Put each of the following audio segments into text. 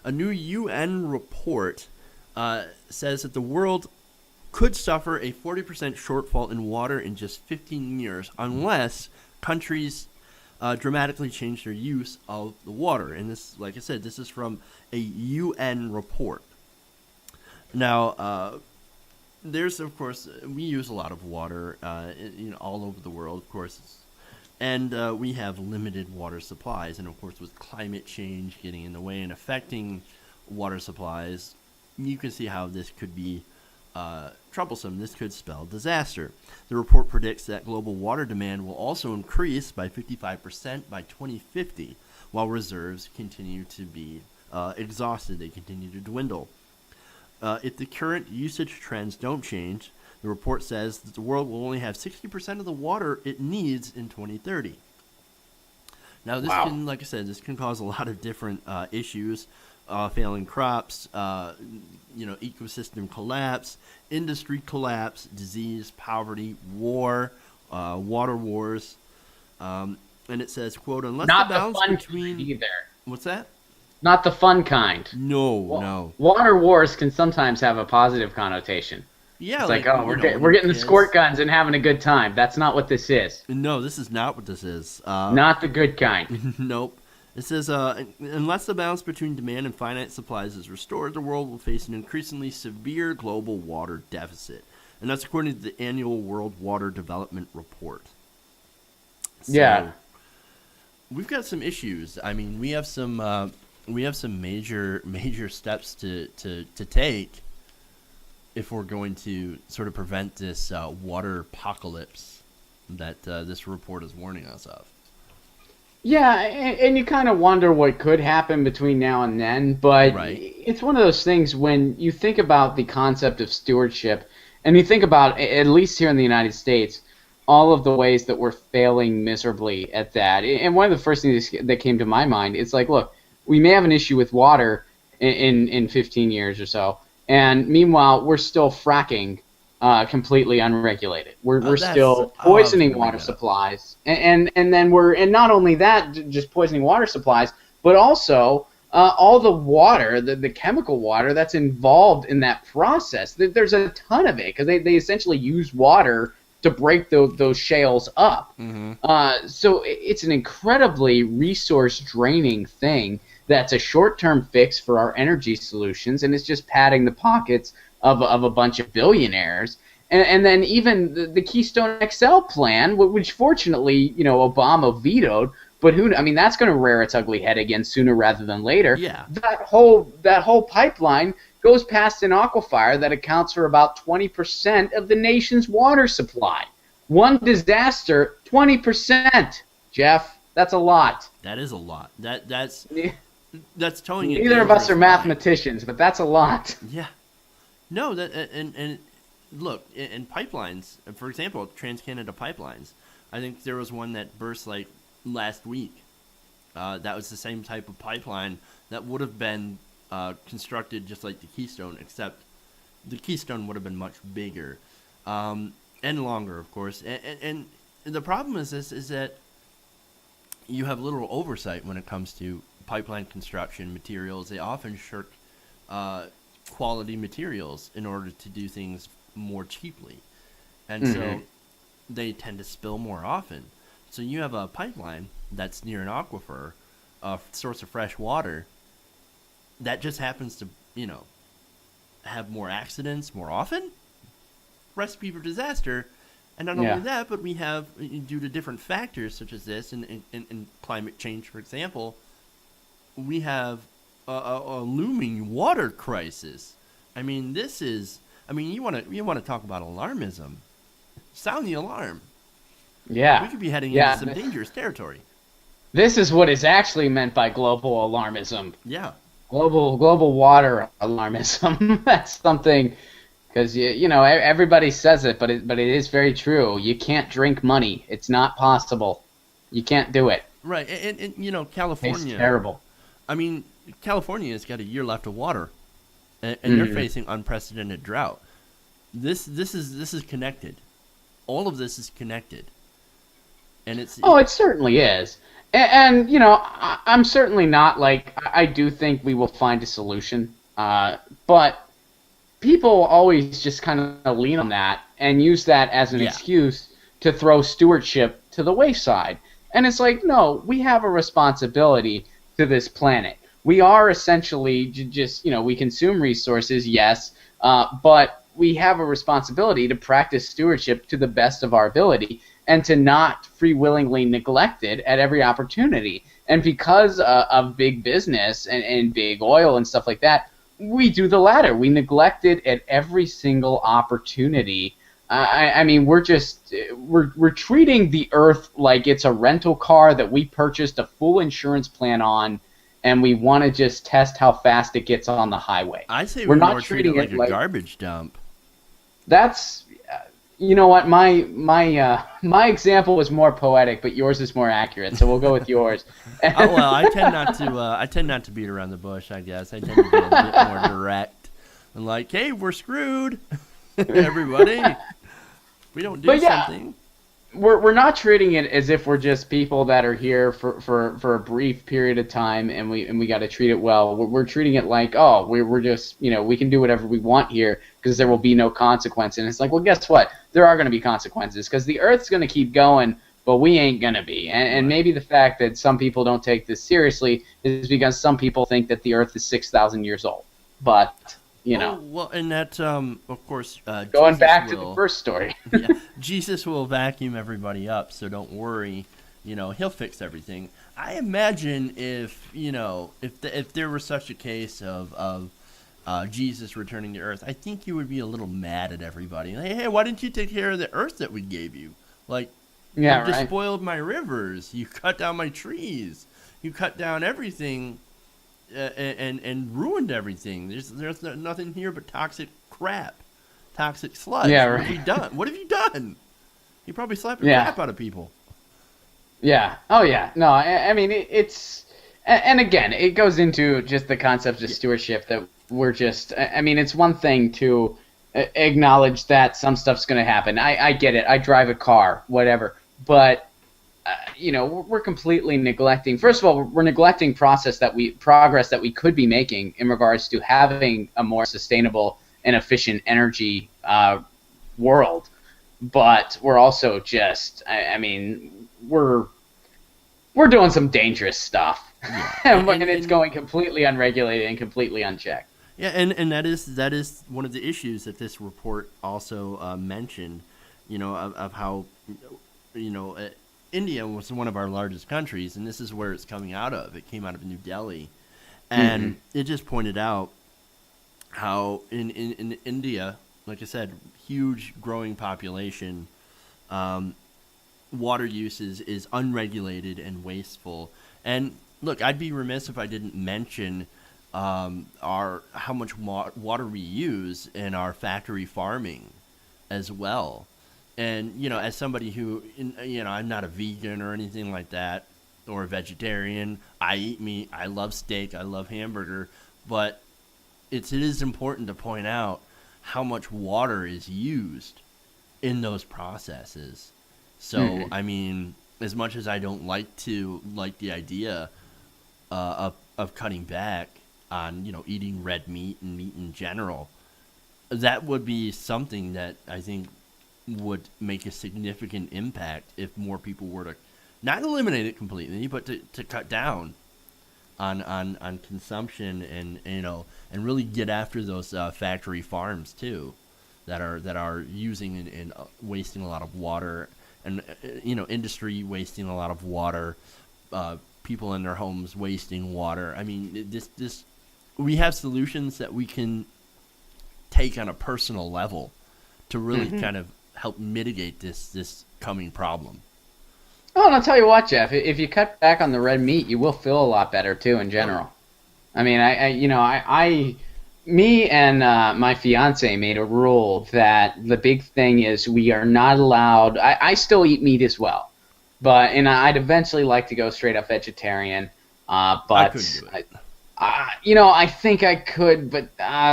A new UN report says that the world could suffer a 40% shortfall in water in just 15 years unless countries dramatically change their use of the water. And this, like I said, this is from a UN report. Now, there's, of course, we use a lot of water all over the world, of course. And we have limited water supplies. And, of course, with climate change getting in the way and affecting water supplies, you can see how this could be troublesome. This could spell disaster. The report predicts that global water demand will also increase by 55% by 2050, while reserves continue to be exhausted. They continue to dwindle. If the current usage trends don't change, the report says that the world will only have 60% of the water it needs in 2030. Now, this can, like I said, this can cause a lot of different issues. Failing crops, ecosystem collapse, industry collapse, disease, poverty, war, water wars, and it says, "quote Unless Not the balance the fun between kind either. What's that? Not the fun kind. No. Water wars can sometimes have a positive connotation. Yeah, it's like we're getting the squirt guns and having a good time. That's not what this is. No, this is not what this is. Not the good kind. Nope. It says, unless the balance between demand and finite supplies is restored, the world will face an increasingly severe global water deficit. And that's according to the annual World Water Development Report. So, yeah. We've got some issues. I mean, we have some major steps to take if we're going to sort of prevent this water apocalypse that this report is warning us of. Yeah, and you kind of wonder what could happen between now and then, but It's one of those things when you think about the concept of stewardship, and you think about, at least here in the United States, all of the ways that we're failing miserably at that. And one of the first things that came to my mind is like, look, we may have an issue with water in 15 years or so, and meanwhile, we're still fracking completely unregulated. We're still poisoning water supplies, and then and not only that, just poisoning water supplies, but also all the water, the chemical water that's involved in that process. There's a ton of it because they essentially use water to break those shales up. Mm-hmm. So it's an incredibly resource draining thing. That's a short-term fix for our energy solutions, and it's just padding the pockets of a bunch of billionaires. And then even the Keystone XL plan, which fortunately, Obama vetoed, but that's going to rear its ugly head again sooner rather than later. Yeah. That whole pipeline goes past an aquifer that accounts for about 20% of the nation's water supply. One disaster, 20%. Jeff, that's a lot. That is a lot. That's towing it. Neither of us are mathematicians, but that's a lot. Yeah. No, and look, in pipelines, for example, Trans-Canada pipelines, I think there was one that burst like last week. That was the same type of pipeline that would have been constructed just like the Keystone, except the Keystone would have been much bigger and longer, of course. And the problem is that you have little oversight when it comes to pipeline construction materials. They often shirk quality materials in order to do things more cheaply, and so they tend to spill more often. So you have a pipeline that's near an aquifer, a source of fresh water, that just happens to have more accidents more often. Recipe for disaster. And not only that, but we have, due to different factors such as this and climate change, for example, we have a looming water crisis. I mean, you want to talk about alarmism. Sound the alarm. Yeah. We could be heading into some dangerous territory. This is what is actually meant by global alarmism. Yeah. Global water alarmism. That's something, because everybody says it, but it is very true. You can't drink money. It's not possible. You can't do it. Right, and California. It's terrible. I mean, California's got a year left of water, and they're facing unprecedented drought. This is connected. All of this is connected, and it's. Oh, it certainly is. And I'm certainly not like I do think we will find a solution, but people always just kind of lean on that and use that as an Yeah. excuse to throw stewardship to the wayside. And it's like, no, we have a responsibility to this planet. We are essentially just, we consume resources, yes, but we have a responsibility to practice stewardship to the best of our ability and to not free willingly neglect it at every opportunity. And because of big business and big oil and stuff like that, we do the latter. We neglect it at every single opportunity. I mean, we're treating the Earth like it's a rental car that we purchased a full insurance plan on, and we want to just test how fast it gets on the highway. I say we're we not more treat it like a garbage dump. That's, you know what, my example was more poetic, but yours is more accurate. So we'll go with yours. Oh, well, I tend not to beat around the bush. I guess I tend to be a bit more direct and like, hey, we're screwed, everybody. We don't do something. We're not treating it as if we're just people that are here for a brief period of time and we got to treat it well. We're treating it like, oh, we're just, we can do whatever we want here because there will be no consequence. And it's like, well, guess what? There are going to be consequences because the Earth's going to keep going, but we ain't going to be. And maybe the fact that some people don't take this seriously is because some people think that the Earth is 6,000 years old. But well, and that, of course, going back to the first story. Yeah, Jesus will vacuum everybody up, so don't worry. He'll fix everything. I imagine if there were such a case of Jesus returning to Earth, I think you would be a little mad at everybody. Like, hey, why didn't you take care of the Earth that we gave you? Like, you despoiled my rivers. You cut down my trees. You cut down everything. And ruined everything. There's nothing here but toxic crap, toxic sludge. Yeah, right. right. What have you done? You probably slapped the crap out of people. Yeah. Oh yeah. No, I mean it's, and again, it goes into just the concept of stewardship that we're just. I mean, it's one thing to acknowledge that some stuff's going to happen. I get it. I drive a car, whatever, but. We're completely neglecting. First of all, we're neglecting progress that we could be making in regards to having a more sustainable and efficient energy world. But we're also just, I mean, we're doing some dangerous stuff, and it's going completely unregulated and completely unchecked. Yeah, and that is one of the issues that this report also mentioned. Of how India was one of our largest countries, and this is where it's coming out of. It came out of New Delhi, and it just pointed out how in India, like I said, huge growing population, water use is unregulated and wasteful. And look, I'd be remiss if I didn't mention how much water we use in our factory farming as well. And, as somebody who, I'm not a vegan or anything like that, or a vegetarian. I eat meat. I love steak. I love hamburger. But it is important to point out how much water is used in those processes. So, I mean, as much as I don't like the idea of cutting back on, eating red meat and meat in general, that would be something that I think would make a significant impact if more people were to not eliminate it completely, but to cut down on consumption and and really get after those factory farms too, that are using and wasting a lot of water, and industry wasting a lot of water, people in their homes wasting water. I mean, this we have solutions that we can take on a personal level to really kind of help mitigate this coming problem. Oh, and I'll tell you what, Jeff. If you cut back on the red meat, you will feel a lot better too. In general, I mean, me and my fiance made a rule that the big thing is we are not allowed. I still eat meat as well, and I'd eventually like to go straight up vegetarian. But I couldn't do it. I think I could, but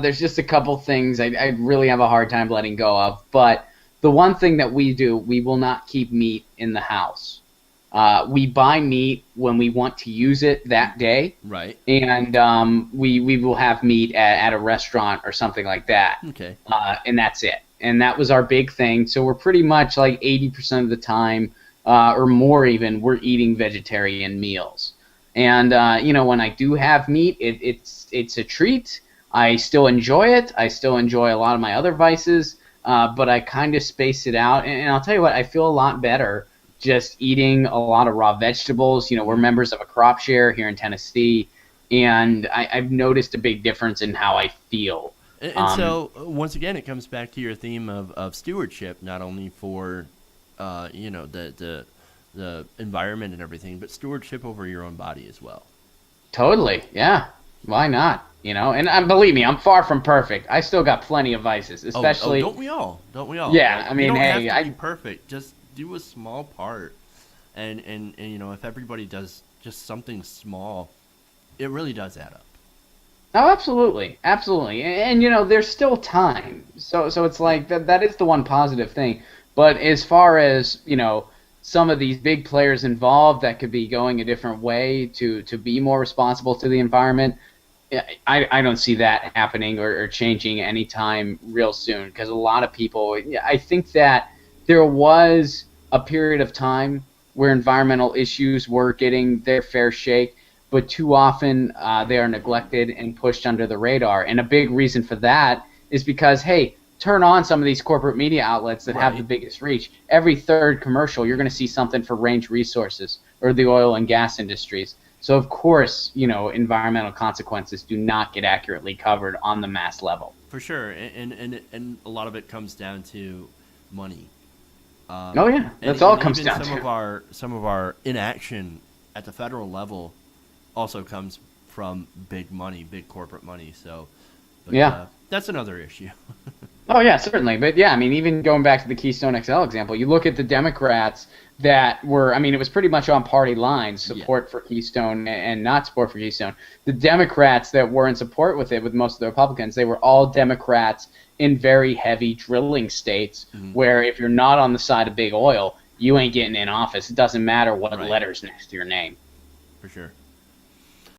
there's just a couple things I really have a hard time letting go of. But the one thing that we do, we will not keep meat in the house. We buy meat when we want to use it that day, Right. and we will have meat at a restaurant or something like that. Okay. And that's it. And that was our big thing. So we're pretty much like 80% of the time, or more even, we're eating vegetarian meals. And when I do have meat, it's a treat. I still enjoy it. I still enjoy a lot of my other vices, but I kind of space it out. And I'll tell you what, I feel a lot better just eating a lot of raw vegetables. We're members of a crop share here in Tennessee, and I've noticed a big difference in how I feel. And so, once again, it comes back to your theme of stewardship, not only for, the environment and everything, but stewardship over your own body as well. Totally, yeah. Why not? And believe me, I'm far from perfect. I still got plenty of vices, especially. Don't we all? Don't we all? Yeah, I mean, you don't hey, have to be perfect. Just do a small part, and if everybody does just something small, it really does add up. Oh, absolutely, absolutely, and there's still time. So it's like that is the one positive thing. But as far as some of these big players involved that could be going a different way to be more responsible to the environment, I don't see that happening or changing anytime real soon, because a lot of people, I think that there was a period of time where environmental issues were getting their fair shake, but too often they are neglected and pushed under the radar. And a big reason for that is because, hey, turn on some of these corporate media outlets that have the biggest reach. Every third commercial, you're going to see something for Range Resources or the oil and gas industries. So, of course, environmental consequences do not get accurately covered on the mass level. For sure, and a lot of it comes down to money. Oh yeah, that's all it comes down to. Some of our inaction at the federal level also comes from big money, big corporate money. So, that's another issue. Oh yeah, certainly. But yeah, I mean, even going back to the Keystone XL example, you look at the Democrats that were, it was pretty much on party lines, support for Keystone and not support for Keystone. The Democrats that were in support with it, with most of the Republicans, they were all Democrats in very heavy drilling states, where if you're not on the side of big oil, you ain't getting in office. It doesn't matter what letters next to your name. For sure.